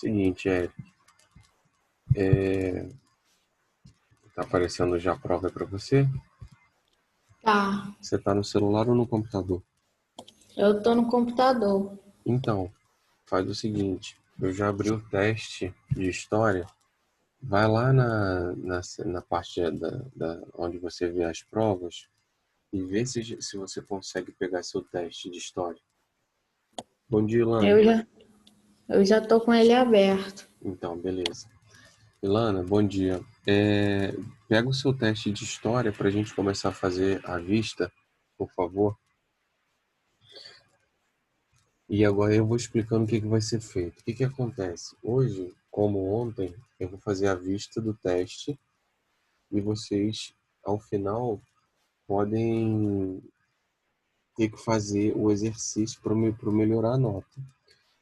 Seguinte, tá aparecendo já a prova para você? Tá, Você tá no celular ou no computador? eu tô no computador. Então, faz o seguinte, eu já abri o teste de história. Vai lá na parte onde você vê as provas e vê se você consegue pegar seu teste de história. Bom dia, Ilana. Eu já, eu já tô com ele aberto. Então, beleza. Ilana, bom dia. Pega o seu teste de história para a gente começar a fazer a vista, por favor. E agora eu vou explicando o que vai ser feito. O que acontece? Hoje, como ontem, eu vou fazer a vista do teste e vocês, ao final, podem ter que fazer o exercício para melhorar a nota.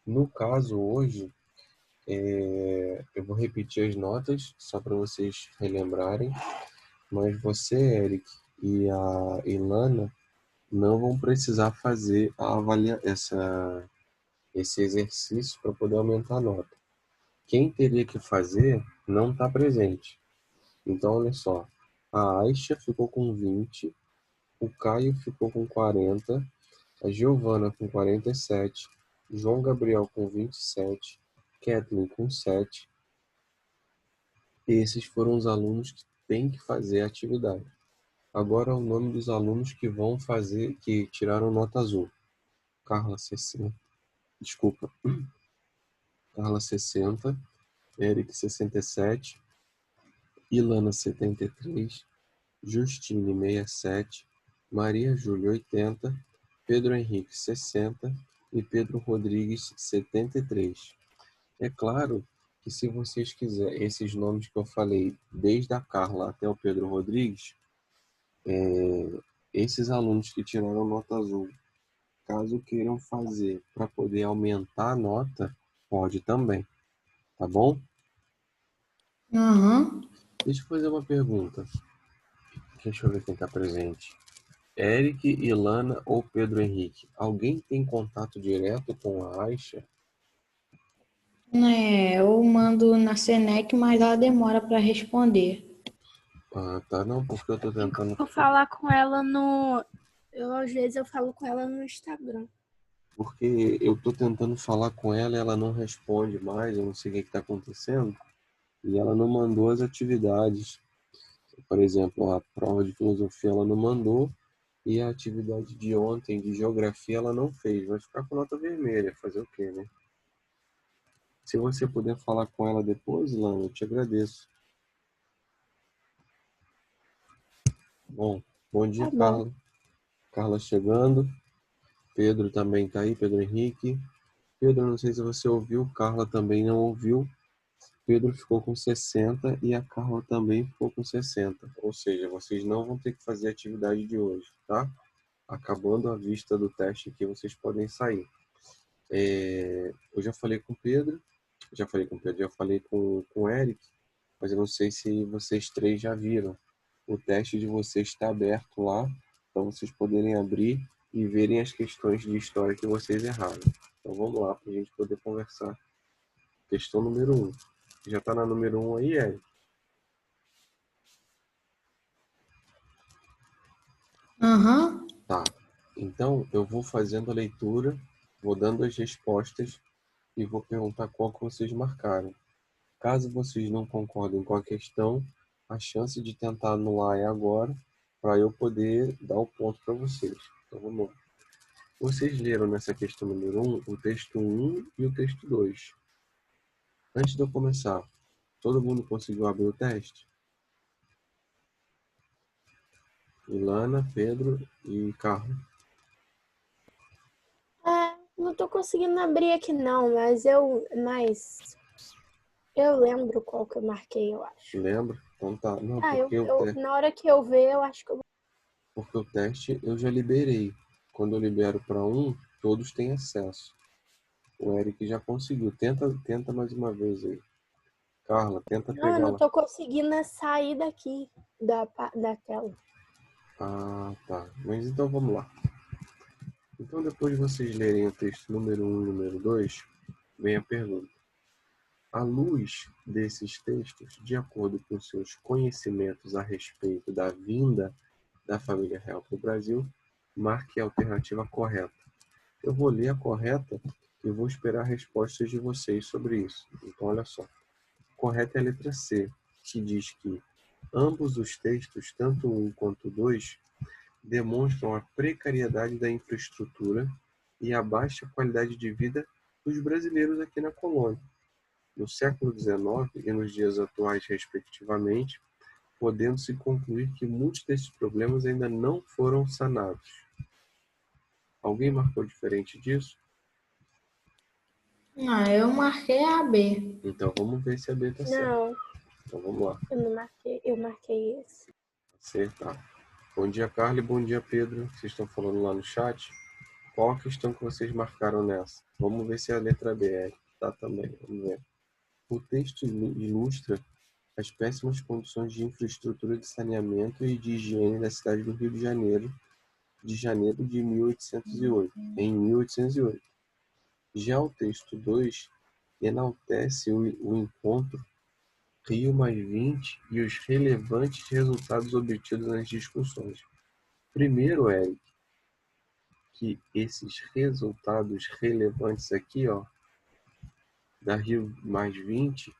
No caso, hoje, eu vou repetir as notas só para vocês relembrarem, mas você, Eric, e a Ilana não vão precisar fazer esse exercício para poder aumentar a nota. Quem teria que fazer não está presente. Então, olha só. A Aisha ficou com 20, o Caio ficou com 40, a Giovana com 47, João Gabriel com 27, Kathleen com 7. Esses foram os alunos que têm que fazer a atividade. Agora é o nome dos alunos que vão fazer, que tiraram nota azul. Carla 60, desculpa, Carla 60, Eric 67, Ilana 73, Justine 67, Maria Júlia 80, Pedro Henrique 60 e Pedro Rodrigues 73. É claro que se vocês quiserem esses nomes que eu falei, desde a Carla até o Pedro Rodrigues, esses alunos que tiraram nota azul, caso queiram fazer para poder aumentar a nota, pode também, tá bom? Aham. Deixa eu fazer uma pergunta. Deixa eu ver quem está presente. Eric, Ilana ou Pedro Henrique? Alguém tem contato direto com a Aisha? Eu mando na Senec, mas ela demora para responder. Ah, tá. Não, porque eu tô Tem tentando. como falar com ela no. Às vezes eu falo com ela no Instagram. Porque eu tô tentando falar com ela e ela não responde mais. Eu não sei o que está acontecendo. E ela não mandou as atividades. Por exemplo, a prova de filosofia ela não mandou. E a atividade de ontem, de geografia, ela não fez. Vai ficar com nota vermelha. Fazer o quê, né? Se você puder falar com ela depois, Lana, eu te agradeço. Bom, bom dia, Tá bom. Carla. Carla chegando. Pedro também está aí, Pedro Henrique. Pedro, não sei se você ouviu, Carla também não ouviu. Pedro ficou com 60 e a Carla também ficou com 60. Ou seja, vocês não vão ter que fazer a atividade de hoje, tá? Acabando a vista do teste aqui, vocês podem sair. Eu já falei com o Pedro, já falei com o Eric, mas eu não sei se vocês três já viram. O teste de vocês está aberto lá, para vocês poderem abrir e verem as questões de história que vocês erraram. Então vamos lá, para a gente poder conversar. Questão número 1. Já está na número 1 aí, Eric? Aham. Tá. Então eu vou fazendo a leitura, vou dando as respostas e vou perguntar qual que vocês marcaram. Caso vocês não concordem com a questão, a chance de tentar anular é agora, para eu poder dar o ponto para vocês. Então vamos lá. Vocês leram nessa questão número 1 o texto 1 e o texto 2. Antes de eu começar, todo mundo conseguiu abrir o teste? Ilana, Pedro e Carlos. Não tô conseguindo abrir aqui não, mas eu lembro qual que eu marquei, eu acho. Lembra? Então tá. Não, Na hora que eu ver, eu acho que eu. porque o teste eu já liberei. Quando eu libero para um, todos têm acesso. O Eric já conseguiu. Tenta mais uma vez aí. Carla, tenta Não, eu pegar não lá. tô conseguindo sair daqui da tela. Ah, tá. Mas então vamos lá. Então depois de vocês lerem o texto número 1 e número 2, vem a pergunta. À luz desses textos, de acordo com seus conhecimentos a respeito da vinda da família real para o Brasil, marque a alternativa correta. Eu vou ler a correta e vou esperar respostas de vocês sobre isso. Então, olha só. Correta é a letra C, que diz que ambos os textos, tanto um quanto o 2, demonstram a precariedade da infraestrutura e a baixa qualidade de vida dos brasileiros aqui na colônia. No século XIX e nos dias atuais, respectivamente, podendo-se concluir que muitos desses problemas ainda não foram sanados. Alguém marcou diferente disso? Ah, eu marquei a B. Então vamos ver se a B está certa. Não, Então vamos lá, eu não marquei. Eu marquei esse. acertar. Bom dia, Carla, e bom dia, Pedro. Vocês estão falando lá no chat. Qual a questão que vocês marcaram nessa? Vamos ver se a letra B é. Tá também, vamos ver. O texto ilustra as péssimas condições de infraestrutura de saneamento e de higiene da cidade do Rio de Janeiro de 1808, em 1808. Já o texto 2 enaltece o encontro Rio mais 20 e os relevantes resultados obtidos nas discussões. Primeiro, Eric, que esses resultados relevantes aqui, ó, da Rio mais 20,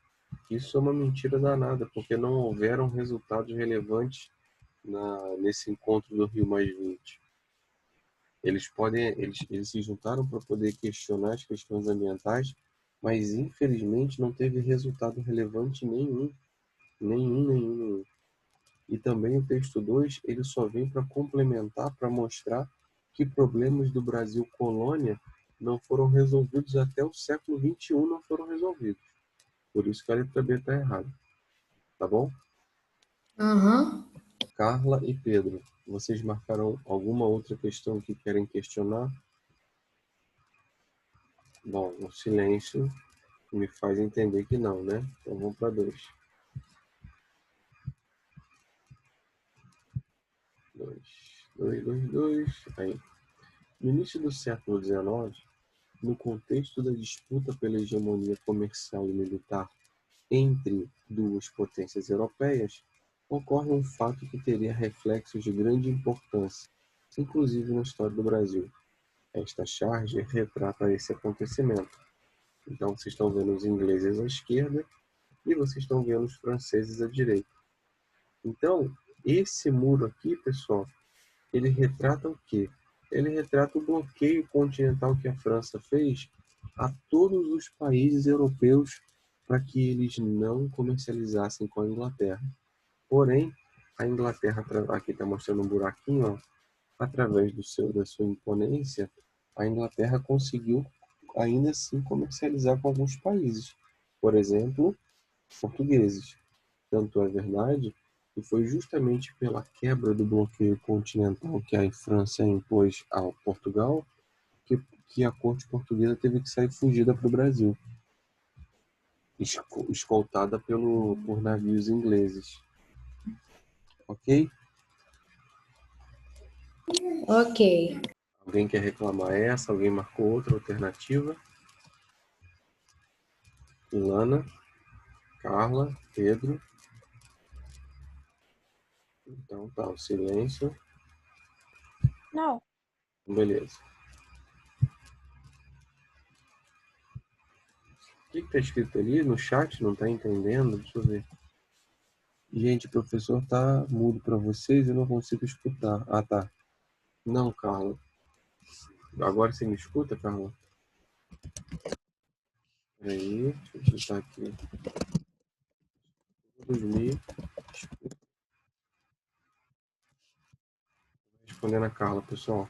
isso é uma mentira danada, porque não houveram resultados relevantes nesse encontro do Rio mais 20. Eles se juntaram para poder questionar as questões ambientais, mas infelizmente não teve resultado relevante nenhum. Nenhum. E também o texto 2, ele só vem para complementar, para mostrar que problemas do Brasil colônia não foram resolvidos até o século XXI, não foram resolvidos. Por isso que a letra B está errada. Tá bom? Aham. Carla e Pedro, vocês marcaram alguma outra questão que querem questionar? Bom, o silêncio me faz entender que não, né? Então vamos para 2. 2. Aí. No início do século XIX, no contexto da disputa pela hegemonia comercial e militar entre duas potências europeias, ocorre um fato que teria reflexos de grande importância, inclusive na história do Brasil. Esta charge retrata esse acontecimento. Então, vocês estão vendo os ingleses à esquerda e vocês estão vendo os franceses à direita. Então, esse muro aqui, pessoal, ele retrata o quê? Ele retrata o bloqueio continental que a França fez a todos os países europeus para que eles não comercializassem com a Inglaterra. Porém, a Inglaterra, aqui está mostrando um buraquinho, ó, através da sua imponência, a Inglaterra conseguiu ainda assim comercializar com alguns países. Por exemplo, portugueses. Tanto é verdade que foi justamente pela quebra do bloqueio continental que a França impôs ao Portugal que a corte portuguesa teve que sair fugida para o Brasil, escoltada por navios ingleses. Ok? Ok. Alguém quer reclamar essa? Alguém marcou outra alternativa? Ilana, Carla, Pedro. Então tá, o silêncio. Não. Beleza. O que está escrito ali no chat? Não está entendendo? Deixa eu ver. Gente, o professor tá mudo para vocês, eu não consigo escutar. Ah, tá. Não, Carla. Agora você me escuta, Carla? Peraí, deixa eu digitar aqui. 2000. Respondendo a Carla, pessoal.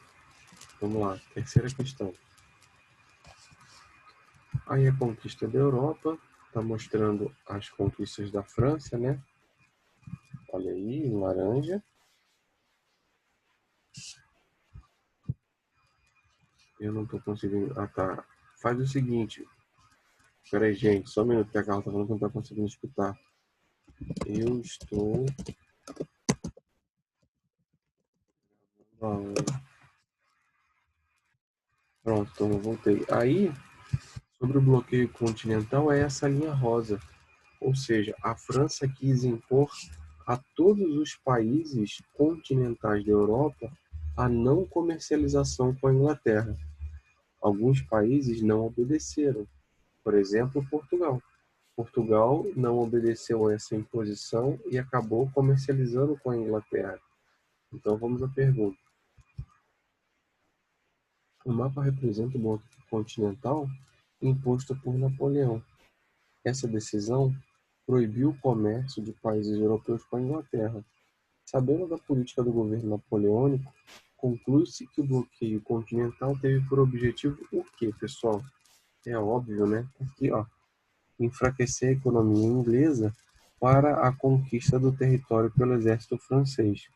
Vamos lá. Terceira questão. Aí a conquista da Europa. Tá mostrando as conquistas da França, né? Olha aí, em laranja. Eu não tô conseguindo. Ah, tá. Faz o seguinte. Peraí, gente. Só um minuto que a Carla tá falando que não tá conseguindo escutar. Eu estou. Pronto, então eu voltei. Aí, Sobre o bloqueio continental é essa linha rosa, ou seja, a França quis impor a todos os países continentais da Europa a não comercialização com a Inglaterra. Alguns países não obedeceram, por exemplo, Portugal. Portugal não obedeceu a essa imposição e acabou comercializando com a Inglaterra. Então vamos à pergunta. O mapa representa o bloco continental imposto por Napoleão. Essa decisão proibiu o comércio de países europeus com a Inglaterra. Sabendo da política do governo napoleônico, conclui-se que o bloqueio continental teve por objetivo o quê, pessoal? É óbvio, né? Aqui, ó, enfraquecer a economia inglesa para a conquista do território pelo exército francês.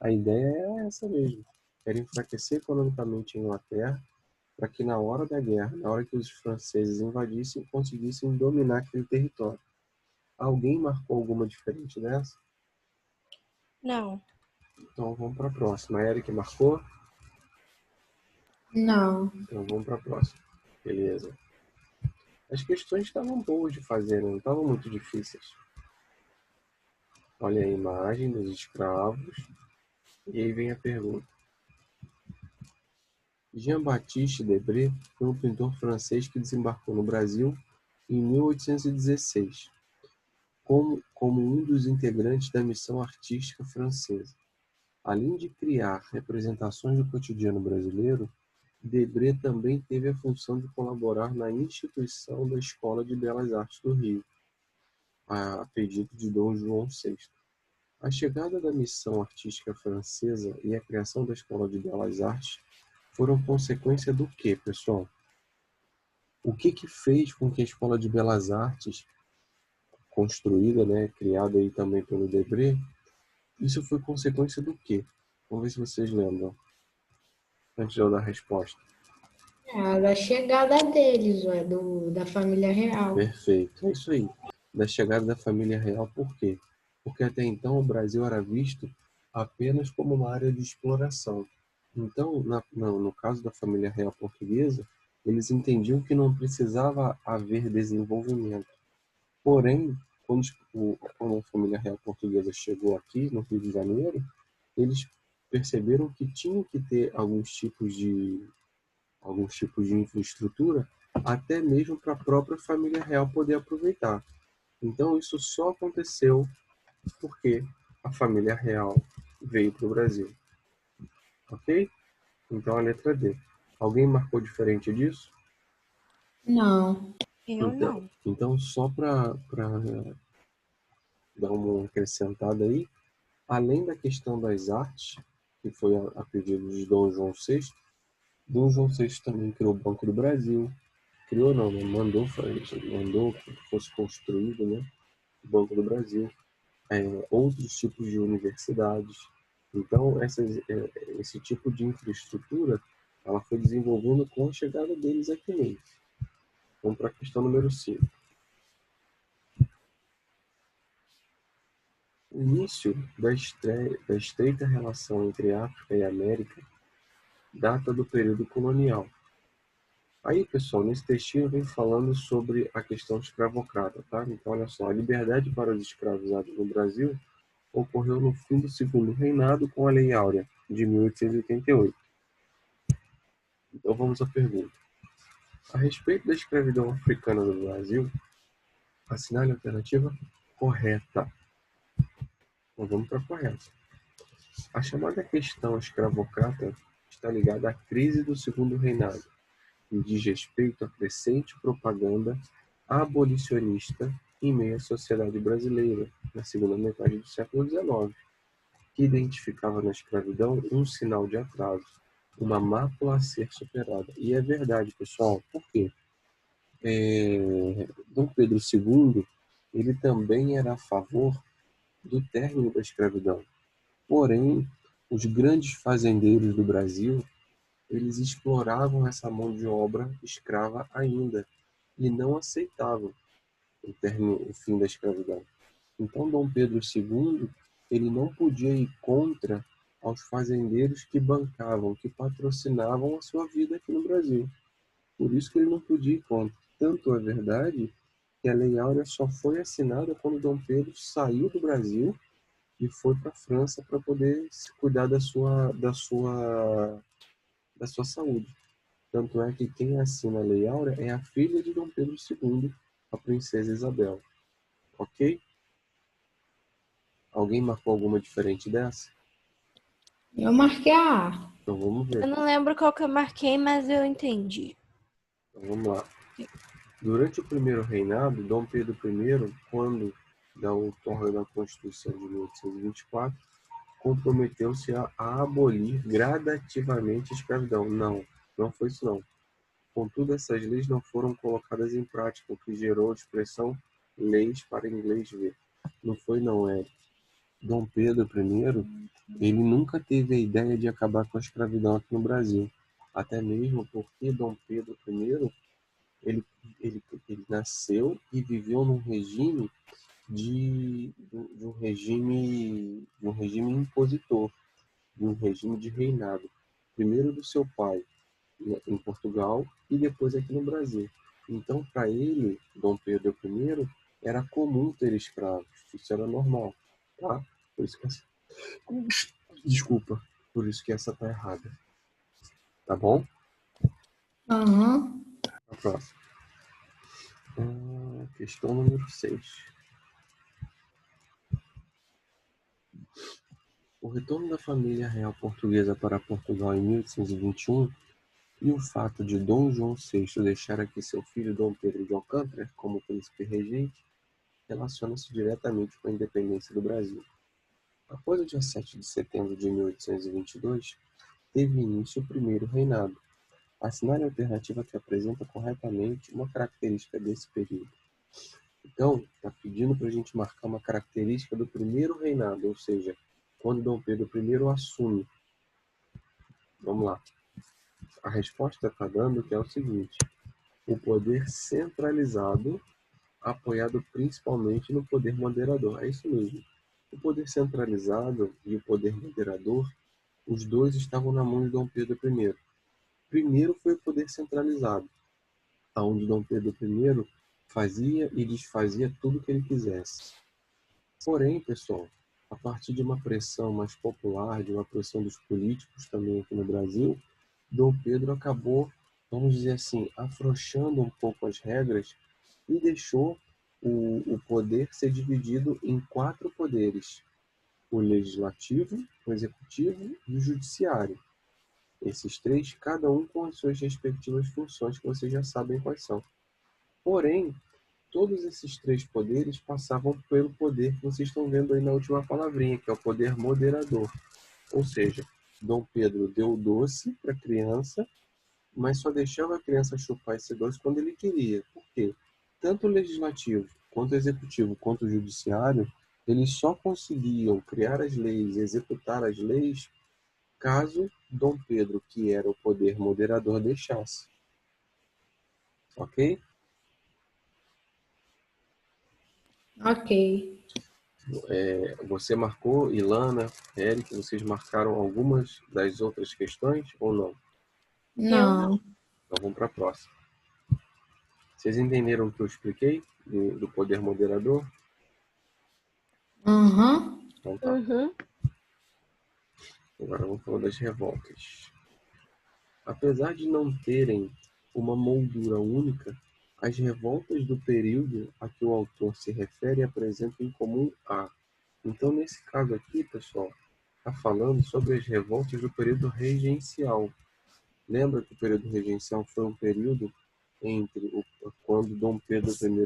A ideia é essa mesmo, era enfraquecer economicamente a Inglaterra para que na hora da guerra, na hora que os franceses invadissem, conseguissem dominar aquele território. Alguém marcou alguma diferente dessa? Não. Então vamos para a próxima. A Eric marcou? Não. Então vamos para a próxima. Beleza. As questões estavam boas de fazer, não estavam muito difíceis. Olha a imagem dos escravos. E aí vem a pergunta. Jean-Baptiste Debré foi um pintor francês que desembarcou no Brasil em 1816, como um dos integrantes da missão artística francesa. Além de criar representações do cotidiano brasileiro, Debré também teve a função de colaborar na instituição da Escola de Belas Artes do Rio, a pedido de Dom João VI. A chegada da missão artística francesa e a criação da Escola de Belas Artes foram consequência do quê, pessoal? O que fez com que a Escola de Belas Artes, construída, né, criada aí também pelo Debré, isso foi consequência do quê? Vamos ver se vocês lembram, antes de eu dar a resposta. Da chegada deles, da família real. Perfeito, é isso aí. Da chegada da família real, por quê? Porque até então o Brasil era visto apenas como uma área de exploração. Então, no caso da família real portuguesa, eles entendiam que não precisava haver desenvolvimento. Porém, quando a família real portuguesa chegou aqui, no Rio de Janeiro, eles perceberam que tinham que ter alguns tipos de infraestrutura, até mesmo para a própria família real poder aproveitar. Então, isso só aconteceu porque a família real veio para o Brasil. Ok? Então, a letra D. Alguém marcou diferente disso? Não. Eu não. Então só para dar uma acrescentada aí, além da questão das artes, que foi a pedido de Dom João VI, Dom João VI também criou o Banco do Brasil. Criou não, né? Mandou que fosse construído, né, o Banco do Brasil. Outros tipos de universidades. Então, esse tipo de infraestrutura ela foi desenvolvendo com a chegada deles aqui mesmo. Vamos para a questão número 5. O início da estreita relação entre África e América data do período colonial. Aí, pessoal, nesse textinho vem falando sobre a questão escravocrata, tá? Então, olha só, a liberdade para os escravizados no Brasil ocorreu no fim do segundo reinado com a Lei Áurea, de 1888. Então, vamos à pergunta. A respeito da escravidão africana no Brasil, assinale a alternativa correta. Então, vamos para a correta. A chamada questão escravocrata está ligada à crise do segundo reinado e diz respeito à crescente propaganda abolicionista em meio à sociedade brasileira, na segunda metade do século XIX, que identificava na escravidão um sinal de atraso, uma mácula a ser superada. E é verdade, pessoal. Por quê? Dom Pedro II, ele também era a favor do término da escravidão. Porém, os grandes fazendeiros do Brasil, eles exploravam essa mão de obra escrava ainda e não aceitavam o fim da escravidão. Então, Dom Pedro II, ele não podia ir contra aos fazendeiros que bancavam, que patrocinavam a sua vida aqui no Brasil. Por isso que ele não podia ir contra. Tanto é verdade que a Lei Áurea só foi assinada quando Dom Pedro saiu do Brasil e foi para a França para poder se cuidar da sua saúde. Tanto é que quem assina a Lei Áurea é a filha de Dom Pedro II, a princesa Isabel. Ok? Alguém marcou alguma diferente dessa? Eu marquei a A. Então vamos ver. Eu não lembro qual que eu marquei, mas eu entendi. Então vamos lá. Durante o primeiro reinado, Dom Pedro I, quando da outorga da Constituição de 1824, comprometeu-se a abolir gradativamente a escravidão. Não, não foi isso não. Contudo, essas leis não foram colocadas em prática, o que gerou a expressão leis para inglês ver. Não foi não, é. Dom Pedro I, ele nunca teve a ideia de acabar com a escravidão aqui no Brasil. Até mesmo porque Dom Pedro I, ele, ele nasceu e viveu num regime de um regime impositor, de um regime de reinado. Primeiro do seu pai, né, em Portugal, e depois aqui no Brasil. Então, para ele, Dom Pedro I, era comum ter escravos. Isso era normal, tá? Por isso que essa... Desculpa, por isso que essa tá errada. Tá bom? Aham. A próxima. Questão número 6. O retorno da família real portuguesa para Portugal em 1821 e o fato de Dom João VI deixar aqui seu filho Dom Pedro de Alcântara como príncipe regente relaciona-se diretamente com a independência do Brasil. Após o dia 7 de setembro de 1822, teve início o primeiro reinado. Assinale a alternativa que apresenta corretamente uma característica desse período. Então, está pedindo para a gente marcar uma característica do primeiro reinado, ou seja, quando Dom Pedro I assume. Vamos lá. A resposta está dando que é o seguinte: o poder centralizado apoiado principalmente no poder moderador. É isso mesmo. O poder centralizado e o poder moderador, os dois estavam na mão de Dom Pedro I. Primeiro foi o poder centralizado, onde Dom Pedro I fazia e desfazia tudo o que ele quisesse. Porém, pessoal, a partir de uma pressão mais popular, de uma pressão dos políticos também aqui no Brasil, Dom Pedro acabou, vamos dizer assim, afrouxando um pouco as regras e deixou o poder ser dividido em 4 poderes: o legislativo, o executivo e o judiciário. Esses 3, cada um com as suas respectivas funções, que vocês já sabem quais são. Porém, todos esses 3 poderes passavam pelo poder que vocês estão vendo aí na última palavrinha, que é o poder moderador. Ou seja, Dom Pedro deu doce para a criança, mas só deixava a criança chupar esse doce quando ele queria. Por quê? Tanto o legislativo, quanto o executivo, quanto o judiciário, eles só conseguiam criar as leis, executar as leis, caso Dom Pedro, que era o poder moderador, deixasse. Ok? Ok. Você marcou, Ilana, Eric, vocês marcaram algumas das outras questões ou não? Eu não. Não. Então vamos para a próxima. Vocês entenderam o que eu expliquei do poder moderador? Aham. Então tá. Uhum. Agora vamos falar das revoltas. Apesar de não terem uma moldura única, as revoltas do período a que o autor se refere apresentam em comum a. Então, nesse caso aqui, pessoal, está falando sobre as revoltas do período regencial. Lembra que o período regencial foi um período quando Dom Pedro I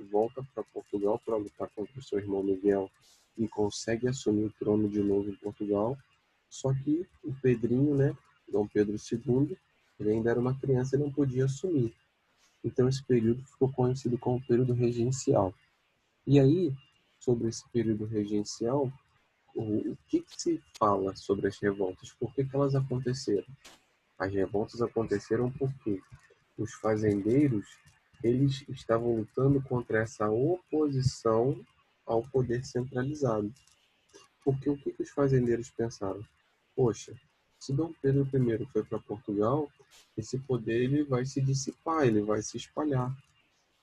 volta para Portugal para lutar contra o seu irmão Miguel e consegue assumir o trono de novo em Portugal. Só que o Pedrinho, né, Dom Pedro II, ele ainda era uma criança e não podia assumir. Então esse período ficou conhecido como período regencial. E aí, sobre esse período regencial, o que se fala sobre as revoltas? Por que elas aconteceram? As revoltas aconteceram porque os fazendeiros, eles estavam lutando contra essa oposição ao poder centralizado. Porque o que os fazendeiros pensaram? Poxa, Se Dom Pedro I foi para Portugal, esse poder ele vai se dissipar, ele vai se espalhar.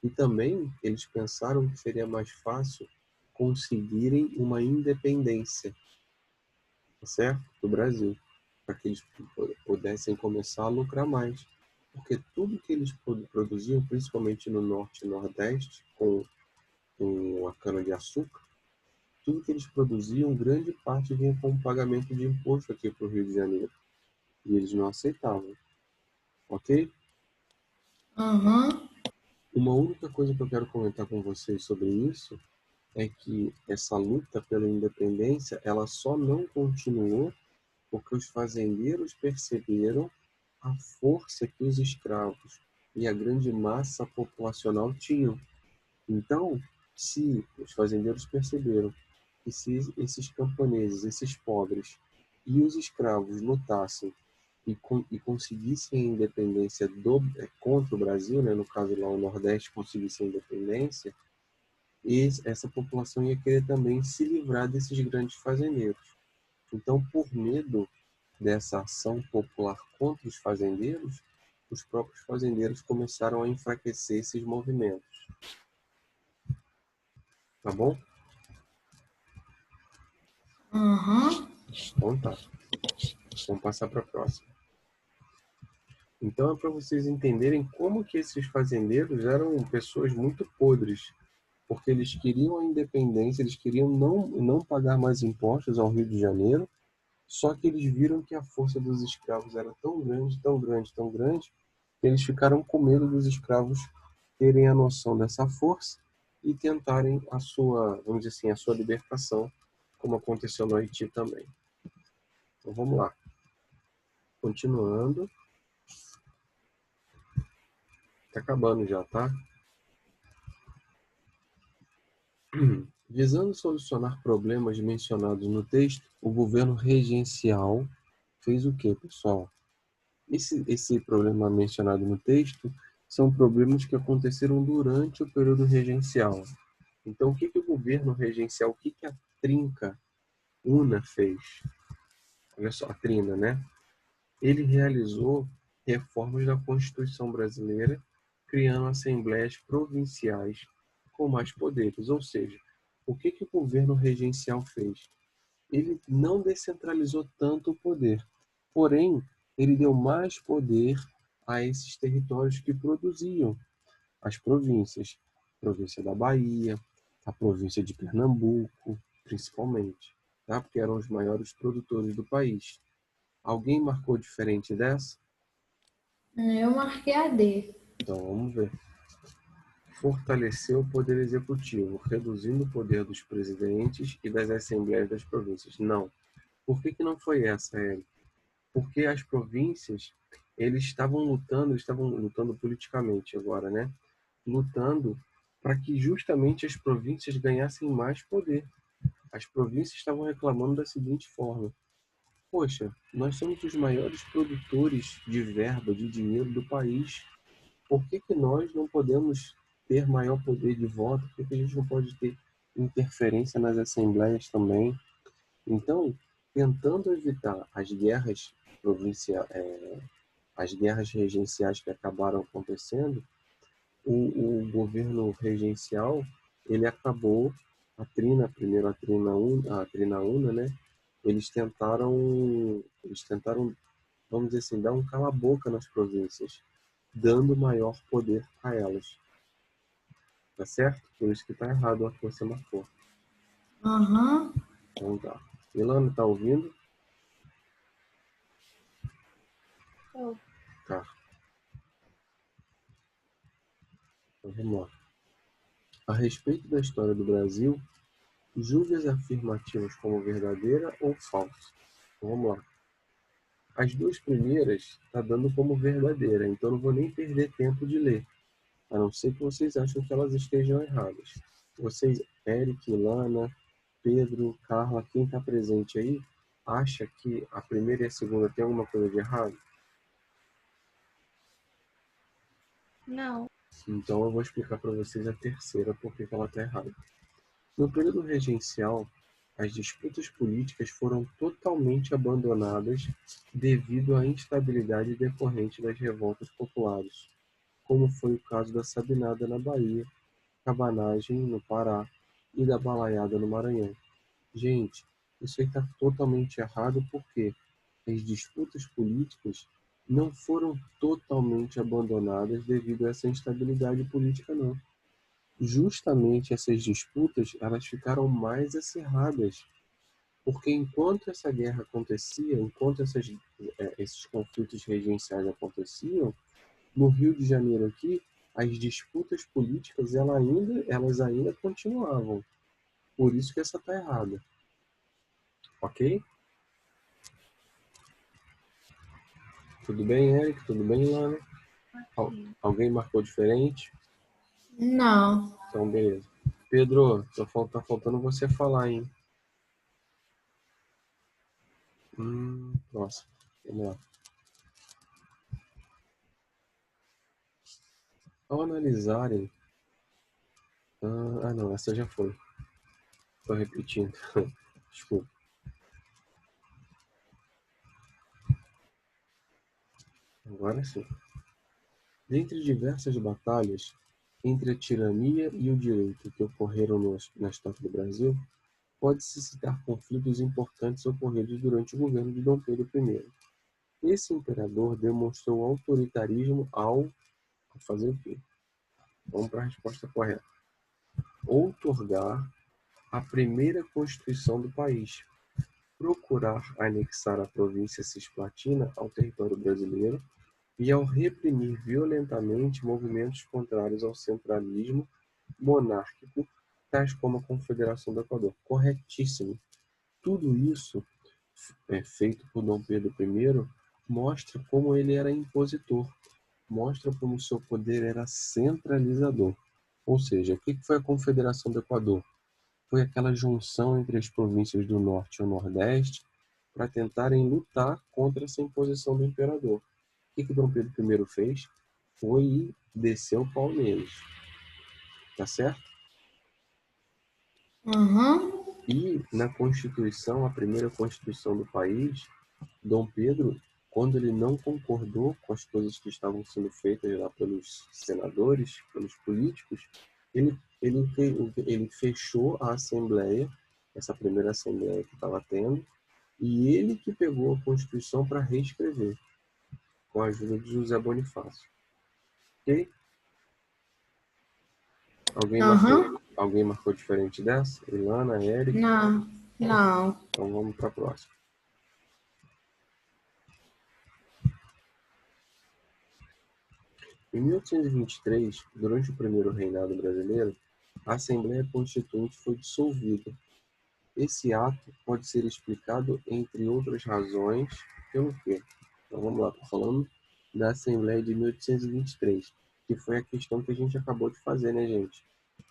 E também eles pensaram que seria mais fácil conseguirem uma independência, tá certo? Do Brasil, para que eles pudessem começar a lucrar mais. Porque tudo que eles produziam, principalmente no norte e nordeste, com a cana-de-açúcar, tudo que eles produziam, grande parte vinha como pagamento de imposto aqui para o Rio de Janeiro. E eles não aceitavam, ok? Aham. Uma única coisa que eu quero comentar com vocês sobre isso é que essa luta pela independência, ela só não continuou porque os fazendeiros perceberam a força que os escravos e a grande massa populacional tinham. Então, se os fazendeiros perceberam que se esses camponeses, esses pobres e os escravos lutassem e conseguissem a independência contra o Brasil, né, no caso lá o Nordeste conseguisse a independência, essa população ia querer também se livrar desses grandes fazendeiros. Então, por medo dessa ação popular contra os fazendeiros, os próprios fazendeiros começaram a enfraquecer esses movimentos. Tá bom? Aham. Então tá. Vamos passar para a próxima. Então é para vocês entenderem como que esses fazendeiros eram pessoas muito podres, porque eles queriam a independência, eles queriam não pagar mais impostos ao Rio de Janeiro, só que eles viram que a força dos escravos era tão grande, tão grande, tão grande, que eles ficaram com medo dos escravos terem a noção dessa força e tentarem a sua, vamos dizer assim, a sua libertação, como aconteceu no Haiti também. Então vamos lá. Continuando. Tá acabando já, tá? Visando solucionar problemas mencionados no texto, o governo regencial fez o quê, pessoal? Esse problema mencionado no texto são problemas que aconteceram durante o período regencial. Então, o que o governo regencial, o que a Trinca Una fez? Olha só, a Trina, né? Ele realizou reformas da Constituição brasileira, criando assembleias provinciais com mais poderes. Ou seja, o que o governo regencial fez? Ele não descentralizou tanto o poder, porém, ele deu mais poder a esses territórios que produziam, as províncias, a província da Bahia, a província de Pernambuco, principalmente, tá? Porque eram os maiores produtores do país. Alguém marcou diferente dessa? Eu marquei a D. Então vamos ver. Fortaleceu o poder executivo, reduzindo o poder dos presidentes e das assembleias das províncias. Não. Por que não foi essa, Érico? Porque as províncias, eles estavam lutando politicamente agora, né? Lutando para que justamente as províncias ganhassem mais poder. As províncias estavam reclamando da seguinte forma: poxa, nós somos os maiores produtores de verba, de dinheiro do país. Por que nós não podemos ter maior poder de voto? Por que a gente não pode ter interferência nas assembleias também? Então, tentando evitar as guerras provinciais, as guerras regenciais que acabaram acontecendo, o governo regencial ele acabou primeiro a Trina Una, né? Eles tentaram, vamos dizer assim, dar um cala-boca nas províncias, dando maior poder a elas. Tá certo? Por isso que tá errado a que você marcou. Aham. Então tá. Milano, tá ouvindo? Oh. Tá. Então vamos lá. A respeito da história do Brasil, julgue as afirmativas como verdadeira ou falsa. Então vamos lá. As duas primeiras tá dando como verdadeira, então não vou nem perder tempo de ler, a não ser que vocês achem que elas estejam erradas. Vocês, Eric, Ilana, Pedro, Carla, quem está presente aí, acha que a primeira e a segunda tem alguma coisa de errado? Não. Então eu vou explicar para vocês a terceira, porque ela está errada. No período regencial, As disputas políticas foram totalmente abandonadas devido à instabilidade decorrente das revoltas populares, como foi o caso da Sabinada na Bahia, Cabanagem no Pará e da Balaiada no Maranhão. Gente, isso aí está totalmente errado porque as disputas políticas não foram totalmente abandonadas devido a essa instabilidade política, não. Justamente essas disputas, elas ficaram mais acirradas, porque enquanto essa guerra acontecia, enquanto esses conflitos regenciais aconteciam, no Rio de Janeiro aqui, as disputas políticas elas ainda continuavam. Por isso que essa está errada. Ok? Tudo bem, Eric? Tudo bem, Lana? Alguém marcou diferente? Não. Então, beleza. Pedro, tá faltando você falar, hein? Nossa, vamos lá. Ao analisarem... não, essa já foi. Estou repetindo. Desculpa. Agora sim. Dentre diversas batalhas entre a tirania e o direito que ocorreram na história do Brasil, pode-se citar conflitos importantes ocorridos durante o governo de Dom Pedro I. Esse imperador demonstrou autoritarismo ao fazer o quê? Vamos para a resposta correta. Outorgar a primeira Constituição do país, procurar anexar a província cisplatina ao território brasileiro e ao reprimir violentamente movimentos contrários ao centralismo monárquico, tais como a Confederação do Equador. Corretíssimo. Tudo isso feito por Dom Pedro I mostra como ele era impositor, mostra como seu poder era centralizador. Ou seja, o que foi a Confederação do Equador? Foi aquela junção entre as províncias do norte e o nordeste para tentarem lutar contra essa imposição do imperador. O que Dom Pedro I fez? Foi e desceu o pau neles. Tá certo? Uhum. E na Constituição, a primeira Constituição do país, Dom Pedro, quando ele não concordou com as coisas que estavam sendo feitas lá pelos senadores, pelos políticos, ele fechou a Assembleia, essa primeira Assembleia que estava tendo, e ele que pegou a Constituição para reescrever, com a ajuda de José Bonifácio. Ok? Alguém marcou diferente dessa? Ilana, Eric? Não. Então vamos para a próxima. Em 1823, durante o primeiro reinado brasileiro, a Assembleia Constituinte foi dissolvida. Esse ato pode ser explicado, entre outras razões, pelo quê? Então vamos lá, estou falando da Assembleia de 1823, que foi a questão que a gente acabou de fazer, né, gente?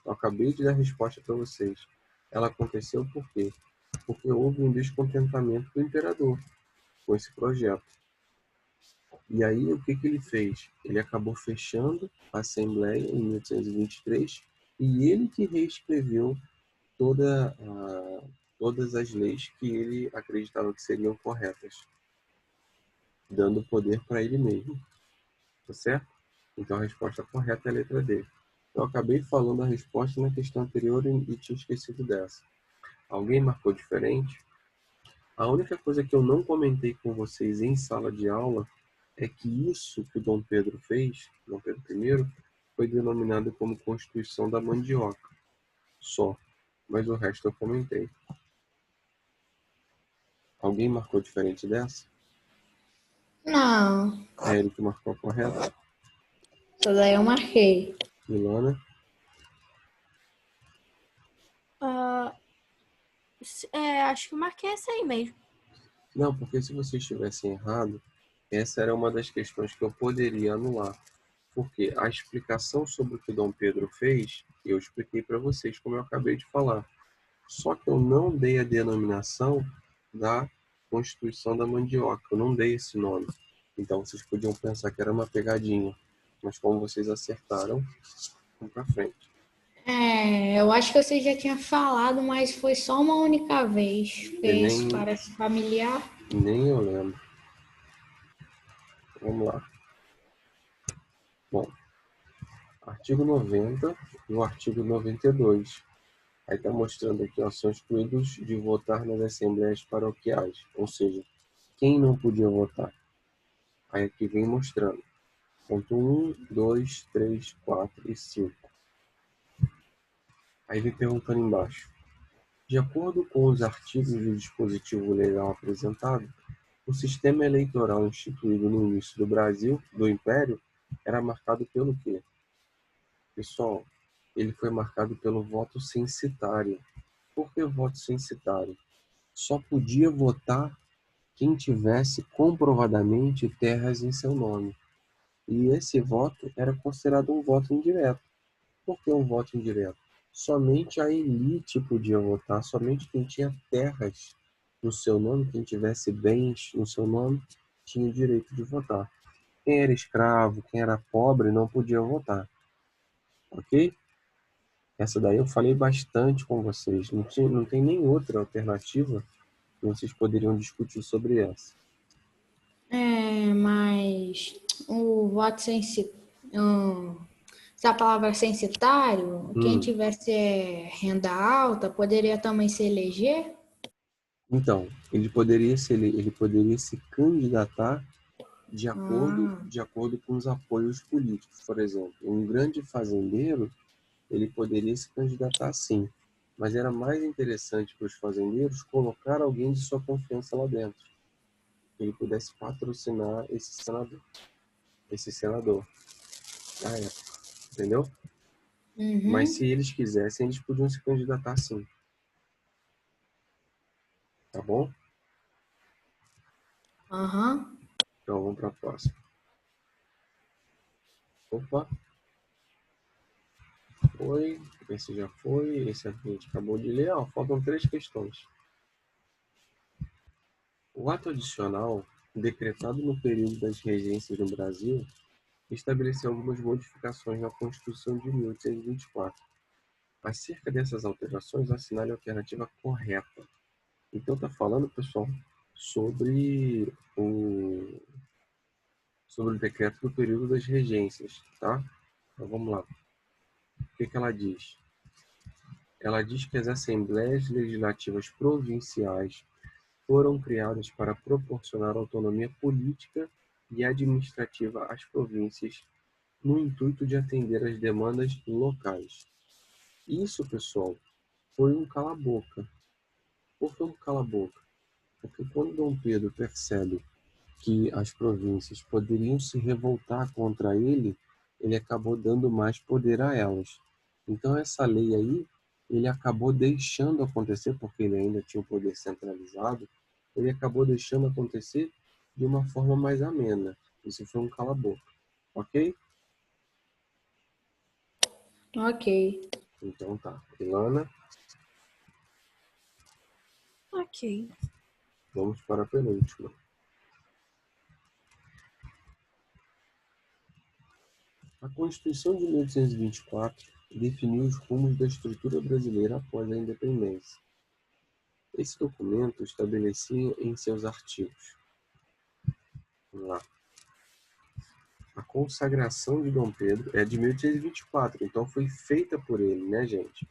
Eu acabei de dar a resposta para vocês. Ela aconteceu por quê? Porque houve um descontentamento do imperador com esse projeto. E aí, o que ele fez? Ele acabou fechando a Assembleia em 1823 e ele que reescreveu todas as leis que ele acreditava que seriam corretas, dando poder para ele mesmo. Tá certo? Então, a resposta correta é a letra D. Eu acabei falando a resposta na questão anterior e tinha esquecido dessa. Alguém marcou diferente? A única coisa que eu não comentei com vocês em sala de aula é que isso que o Dom Pedro fez, Dom Pedro I, foi denominado como Constituição da Mandioca. Só. Mas o resto eu comentei. Alguém marcou diferente dessa? Não. É ele que marcou a correta? Essa daí eu marquei. Ilana? Acho que eu marquei essa aí mesmo. Não, porque se vocês estivessem errado, essa era uma das questões que eu poderia anular. Porque a explicação sobre o que Dom Pedro fez, eu expliquei para vocês, como eu acabei de falar. Só que eu não dei a denominação da Constituição da Mandioca. Eu não dei esse nome. Então vocês podiam pensar que era uma pegadinha. Mas como vocês acertaram, vamos para frente. Eu acho que você já tinha falado, mas foi só uma única vez. Eu Fez, nem, parece familiar. nem eu lembro. Vamos lá. Bom, artigo 90 e o artigo 92. Aí está mostrando aqui, ó, são excluídos de votar nas assembleias paroquiais. Ou seja, quem não podia votar? Aí aqui vem mostrando. Ponto 1, 2, 3, 4 e 5. Aí vem perguntando embaixo. De acordo com os artigos do dispositivo legal apresentado, o sistema eleitoral instituído no início do Brasil, do Império, era marcado pelo quê? Pessoal, ele foi marcado pelo voto censitário. Por que voto censitário? Só podia votar quem tivesse comprovadamente terras em seu nome. E esse voto era considerado um voto indireto. Por que um voto indireto? Somente a elite podia votar, somente quem tinha terras no seu nome, quem tivesse bens no seu nome, tinha o direito de votar. Quem era escravo, quem era pobre, não podia votar. Ok? Essa daí eu falei bastante com vocês. Não tem nem outra alternativa que vocês poderiam discutir sobre essa. Mas o voto essa palavra censitário, quem Hum. tivesse renda alta poderia também se eleger? Então, ele poderia se candidatar Ah, de acordo com os apoios políticos. Por exemplo, um grande fazendeiro, ele poderia se candidatar sim, mas era mais interessante para os fazendeiros colocar alguém de sua confiança lá dentro, que ele pudesse patrocinar esse senador na época, entendeu? Mas uhum, se eles quisessem, eles podiam se candidatar sim, tá bom? aham. Então vamos para a próxima. Opa, foi, esse já foi, esse aqui a gente acabou de ler. Faltam 3 questões. O ato adicional, decretado no período das regências no Brasil, estabeleceu algumas modificações na Constituição de 1824. Acerca dessas alterações, assinale a alternativa correta. Então está falando, pessoal, sobre o decreto do período das regências, tá? Então vamos lá. O que ela diz? Ela diz que as assembleias legislativas provinciais foram criadas para proporcionar autonomia política e administrativa às províncias, no intuito de atender às demandas locais. Isso, pessoal, foi um cala-boca. Por que um cala-boca? Porque quando Dom Pedro percebe que as províncias poderiam se revoltar contra ele, ele acabou dando mais poder a elas. Então essa lei aí, ele acabou deixando acontecer, porque ele ainda tinha o poder centralizado, ele acabou deixando acontecer de uma forma mais amena. Isso foi um cala-boca, ok? Ok. Então tá. Ilana, Ok. vamos para a penúltima. A Constituição de 1824 definiu os rumos da estrutura brasileira após a independência. Esse documento estabelecia em seus artigos, vamos lá, a consagração de Dom Pedro é de 1824, então foi feita por ele, né, gente?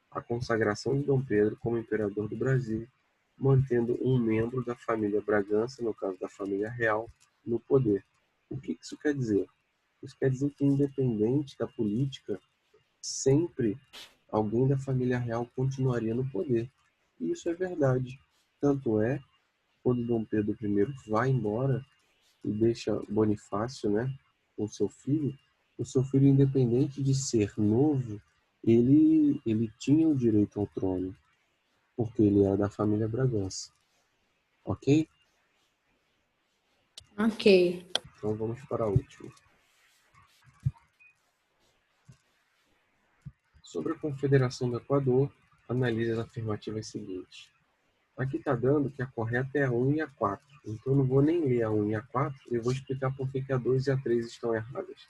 A consagração de Dom Pedro como imperador do Brasil, mantendo um membro da família Bragança, no caso da família real, no poder. O que isso quer dizer? Isso quer dizer que, independente da política, sempre alguém da família real continuaria no poder. E isso é verdade. Tanto é, quando Dom Pedro I vai embora e deixa Bonifácio, né, com seu filho, o seu filho, independente de ser novo, ele tinha o direito ao trono, porque ele era da família Bragança. Ok? Ok. Então vamos para a última. Sobre a Confederação do Equador, analise as afirmativas seguintes. Aqui está dando que a correta é a 1 e a 4. Então eu não vou nem ler a 1 e a 4 e vou explicar por que a 2 e a 3 estão erradas.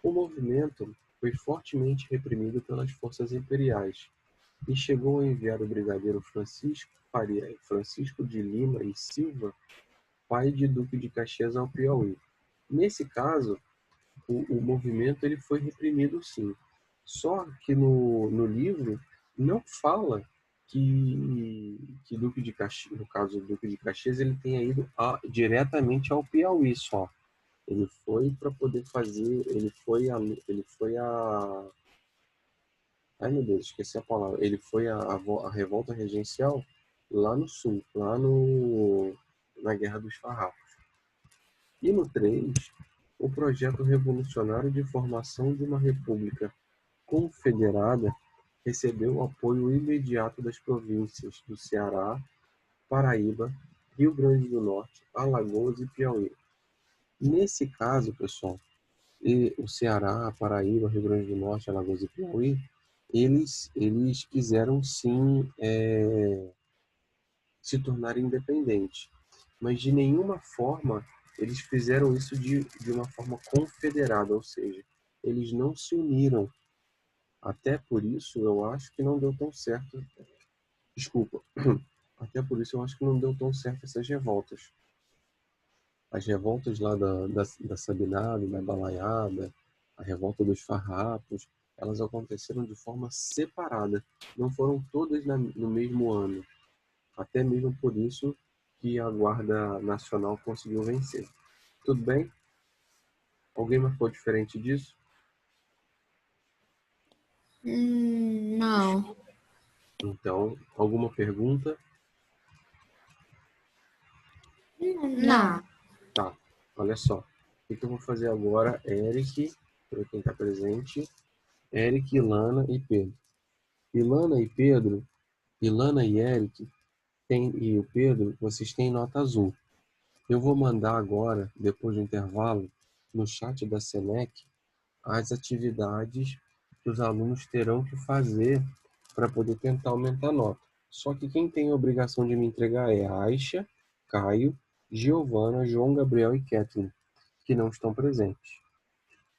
O movimento foi fortemente reprimido pelas forças imperiais e chegou a enviar o brigadeiro Francisco de Lima e Silva, pai de Duque de Caxias, ao Piauí. Nesse caso, o movimento ele foi reprimido, sim. Só que no livro não fala que Duque de Caxias, no caso do Duque de Caxias, ele tenha ido diretamente ao Piauí só. Ele foi para poder fazer, ele foi a, ai meu Deus, esqueci a palavra. Ele foi a revolta regencial lá no sul, na Guerra dos Farrapos. E no 3, o projeto revolucionário de formação de uma república confederada recebeu o apoio imediato das províncias do Ceará, Paraíba, Rio Grande do Norte, Alagoas e Piauí. Nesse caso, pessoal, o Ceará, Paraíba, Rio Grande do Norte, Alagoas e Piauí, eles quiseram sim se tornar independentes, mas de nenhuma forma eles fizeram isso de uma forma confederada, ou seja, eles não se uniram. Até por isso eu acho que não deu tão certo. Desculpa. Até por isso eu acho que não deu tão certo essas revoltas. As revoltas lá da Sabinada, da Balaiada, a revolta dos Farrapos, elas aconteceram de forma separada. Não foram todas no mesmo ano. Até mesmo por isso que a Guarda Nacional conseguiu vencer. Tudo bem? Alguém marcou diferente disso? Não. Então, alguma pergunta? Não. Tá, olha só. O que eu vou fazer agora, Eric, para quem está presente, Eric, Ilana e Pedro. Ilana e Pedro, Ilana e Eric e o Pedro, vocês têm nota azul. Eu vou mandar agora, depois do intervalo, no chat da Senec, as atividades que os alunos terão que fazer para poder tentar aumentar a nota. Só que quem tem a obrigação de me entregar é Aisha, Caio, Giovana, João Gabriel e Kathleen, que não estão presentes.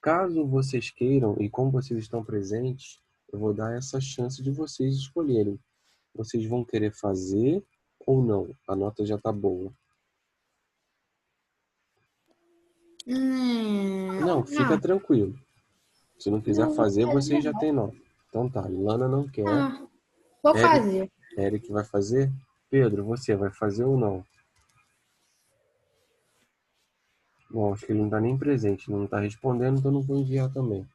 Caso vocês queiram, e como vocês estão presentes, eu vou dar essa chance de vocês escolherem. Vocês vão querer fazer ou não? A nota já está boa. Não, fica Não. tranquilo. Se não quiser fazer, vocês já têm nota. Então tá, Ilana não quer. Ah, vou Eric, fazer. Eric vai fazer? Pedro, você vai fazer ou não? Bom, acho que ele não está nem presente, não está respondendo, então não vou enviar também.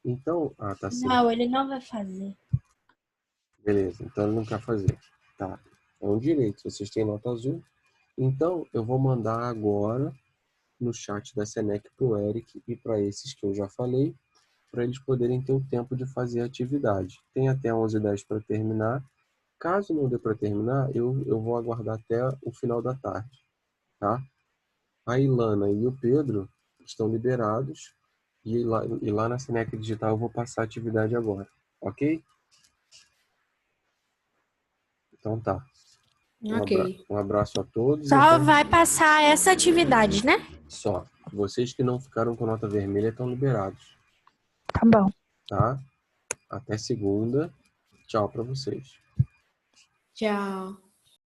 Então, tá certo. Não, ele não vai fazer. Beleza, então ele não quer fazer. Tá, é um direito, vocês têm nota azul. Então, eu vou mandar agora no chat da Senec para o Eric e para esses que eu já falei, para eles poderem ter o tempo de fazer a atividade. Tem até 11h10 para terminar. Caso não dê para terminar, eu vou aguardar até o final da tarde, tá? A Ilana e o Pedro estão liberados e lá na Senec Digital eu vou passar a atividade agora, ok? Então tá. Ok. Um abraço a todos. Só vai passar essa atividade, né? Só. Vocês que não ficaram com nota vermelha estão liberados, Tá bom. tá? Até segunda. Tchau para vocês. Tchau.